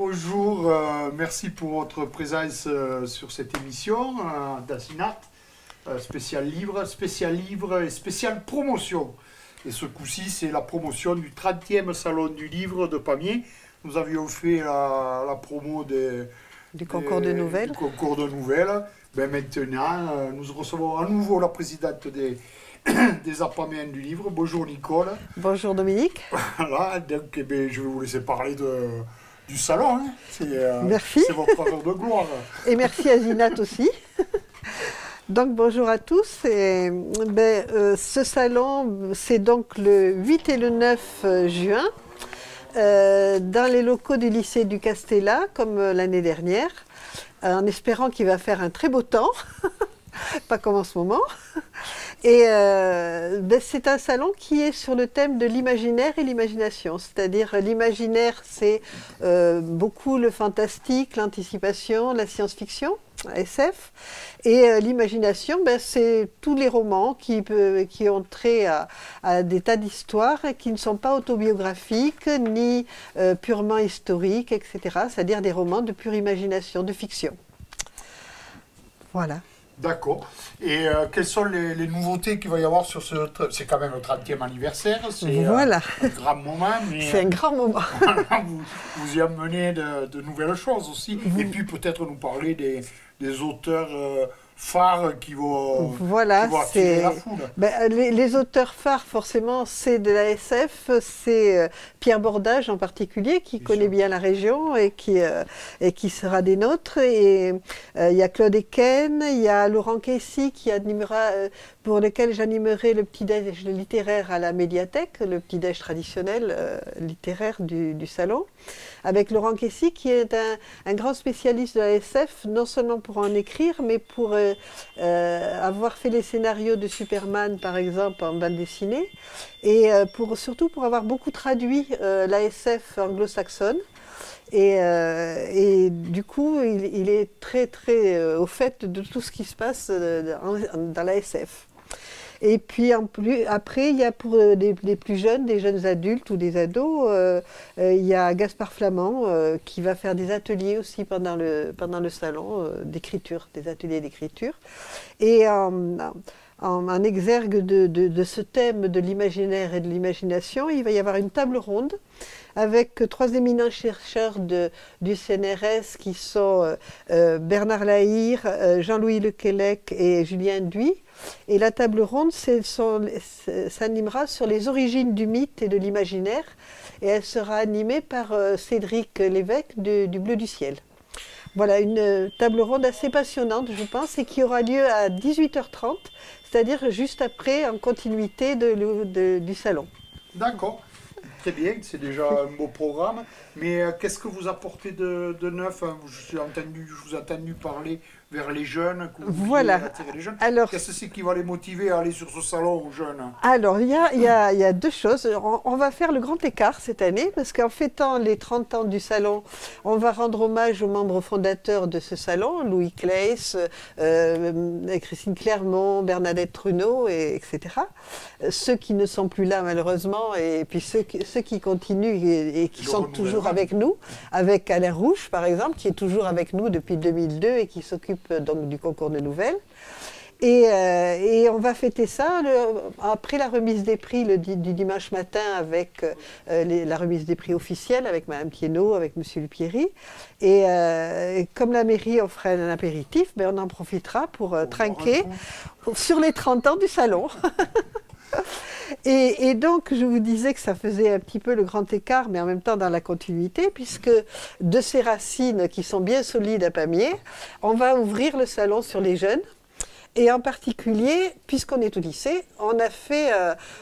bonjour, merci pour votre présence sur cette émission d'Asinat, spécial livre et spécial promotion. Et ce coup-ci, c'est la promotion du 30e Salon du Livre de Pamiers. Nous avions fait la promo du concours de nouvelles. Ben maintenant, nous recevons à nouveau la présidente des Apamiens du Livre. Bonjour Nicole. Bonjour Dominique. Voilà, donc je vais vous laisser parler du salon. Hein. Merci. C'est votre heure de gloire. Et merci à Zinat aussi. Donc bonjour à tous. Et, ce salon, c'est donc le 8 et le 9 juin, dans les locaux du lycée du Castella, comme l'année dernière, en espérant qu'il va faire un très beau temps, pas comme en ce moment. Et c'est un salon qui est sur le thème de l'imaginaire et l'imagination. C'est-à-dire l'imaginaire, c'est beaucoup le fantastique, l'anticipation, la science-fiction, SF. Et l'imagination, c'est tous les romans qui ont trait à des tas d'histoires qui ne sont pas autobiographiques ni purement historiques, etc. C'est-à-dire des romans de pure imagination, de fiction. Voilà. D'accord. Et quelles sont les nouveautés qu'il va y avoir sur ce... C'est quand même le 30e anniversaire, c'est voilà. Un grand moment. C'est un grand moment. Vous y amenez de nouvelles choses aussi. Et puis peut-être nous parler des auteurs phares qui vont attirer la foule. Les auteurs phares, forcément, c'est de la SF, c'est Pierre Bordage en particulier, qui connaît bien la région et qui sera des nôtres. Et il y a Claude Eken, il y a Laurent Kessy qui animera, pour lequel j'animerai le petit-déj littéraire à la médiathèque, le petit-déj traditionnel littéraire du salon, avec Laurent Kessy qui est un grand spécialiste de la SF, non seulement pour en écrire, mais pour avoir fait les scénarios de Superman, par exemple, en bande dessinée, et surtout pour avoir beaucoup traduit la SF anglo-saxonne. Et du coup, il est très très au fait de tout ce qui se passe dans la SF. Et puis après, il y a pour les plus jeunes, des jeunes adultes ou des ados, il y a Gaspard Flamand qui va faire des ateliers aussi pendant le salon d'écriture, des ateliers d'écriture. Et en exergue de ce thème de l'imaginaire et de l'imagination, il va y avoir une table ronde avec 3 éminents chercheurs du CNRS qui sont Bernard Lahire, Jean-Louis Lequelec et Julien Duy. Et la table ronde s'animera sur les origines du mythe et de l'imaginaire, et elle sera animée par Cédric Lévesque du Bleu du Ciel. Voilà, une table ronde assez passionnante, je pense, et qui aura lieu à 18h30, c'est-à-dire juste après, en continuité du salon. D'accord, très bien, c'est déjà un beau programme. Mais qu'est-ce que vous apportez de neuf? Je vous ai entendu parler vers les jeunes, que vous voulez attirer les jeunes. Qu'est-ce que c'est qui va les motiver à aller sur ce salon aux jeunes? Alors, il y a deux choses. On va faire le grand écart cette année, parce qu'en fêtant les 30 ans du salon, on va rendre hommage aux membres fondateurs de ce salon, Louis Claes, Christine Clermont, Bernadette Truneau, etc. Ceux qui ne sont plus là malheureusement, et puis ceux qui continuent et qui sont toujours avec nous, avec Alain Rouche par exemple, qui est toujours avec nous depuis 2002 et qui s'occupe donc du concours de nouvelles. Et on va fêter ça après la remise des prix du dimanche matin avec la remise des prix officielle avec Mme Thiénot, avec M. Lupierry. Et comme la mairie offre un apéritif, on en profitera pour trinquer sur les 30 ans du salon. Et donc, je vous disais que ça faisait un petit peu le grand écart, mais en même temps dans la continuité, puisque de ces racines qui sont bien solides à Pamiers, on va ouvrir le salon sur les jeunes. Et en particulier, puisqu'on est au lycée, on a fait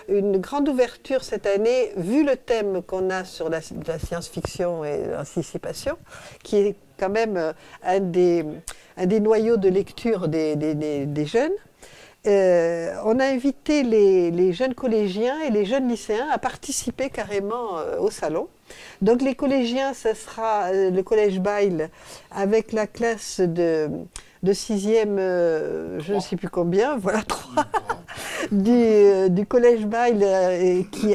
une grande ouverture cette année, vu le thème qu'on a sur la science-fiction et l'anticipation, qui est quand même un des noyaux de lecture des jeunes. On a invité les jeunes collégiens et les jeunes lycéens à participer carrément au salon. Donc les collégiens, ce sera le collège Bayle avec la classe de de 6e, je ne sais plus combien, voilà, 3, du Collège Bayle,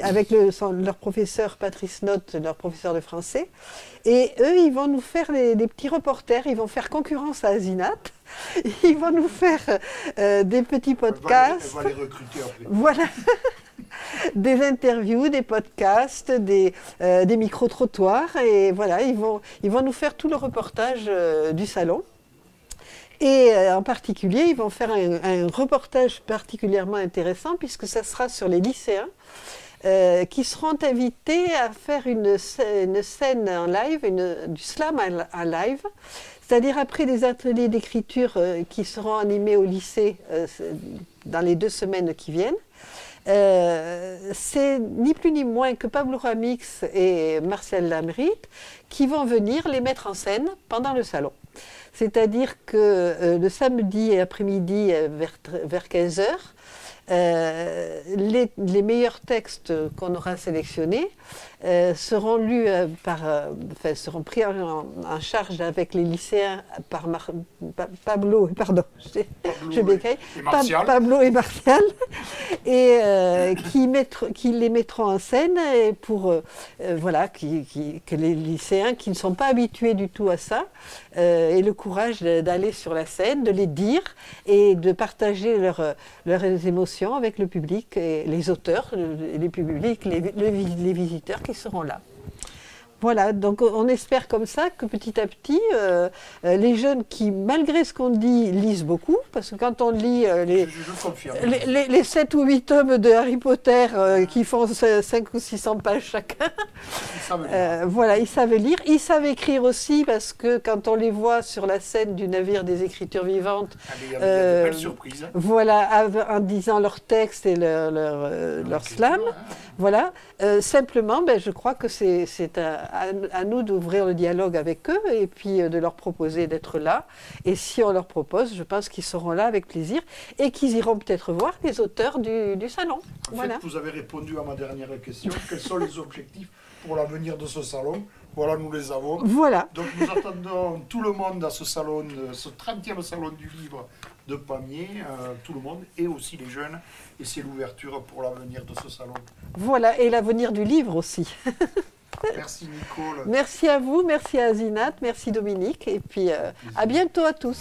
avec leur professeur Patrice Notte, leur professeur de français. Et eux, ils vont nous faire des petits reporters, ils vont faire concurrence à Asinat, ils vont nous faire des petits podcasts. Elle va les recruter après. Voilà. Des interviews, des podcasts, des micro-trottoirs, et voilà, ils vont nous faire tout le reportage du salon. Et en particulier, ils vont faire un reportage particulièrement intéressant, puisque ça sera sur les lycéens, qui seront invités à faire une scène en live, du slam en live, c'est-à-dire après des ateliers d'écriture qui seront animés au lycée dans les 2 semaines qui viennent. C'est ni plus ni moins que Pablo Ramix et Marcel Lamrit qui vont venir les mettre en scène pendant le salon. C'est-à-dire que le samedi après-midi vers 15 h, les meilleurs textes qu'on aura sélectionnés seront lus seront pris en charge avec les lycéens par Pablo et Martial, et qui les mettront en scène pour que les lycéens qui ne sont pas habitués du tout à ça aient le courage d'aller sur la scène, de les dire et de partager leurs émotions avec le public et les auteurs, les publics, les visiteurs qui seront là. Voilà, donc on espère comme ça que petit à petit, les jeunes qui, malgré ce qu'on dit, lisent beaucoup, parce que quand on lit les 7 ou 8 tomes de Harry Potter qui font 500 ou 600 pages chacun, voilà, ils savent lire, ils savent écrire aussi, parce que quand on les voit sur la scène du navire des écritures vivantes, il y a de belles surprises. Voilà, en disant leurs textes et leur slam, voilà, simplement, je crois que c'est à nous d'ouvrir le dialogue avec eux et puis de leur proposer d'être là. Et si on leur propose, je pense qu'ils seront là avec plaisir et qu'ils iront peut-être voir les auteurs du salon. En fait, vous avez répondu à ma dernière question. Quels sont les objectifs pour l'avenir de ce salon? Voilà, nous les avons. Voilà. Donc nous attendons tout le monde à ce salon, ce 30e salon du livre de Pamiers, tout le monde, et aussi les jeunes. Et c'est l'ouverture pour l'avenir de ce salon. Voilà, et l'avenir du livre aussi. Merci Nicole. Merci à vous, merci à Asinat, merci Dominique, et puis à bientôt à tous.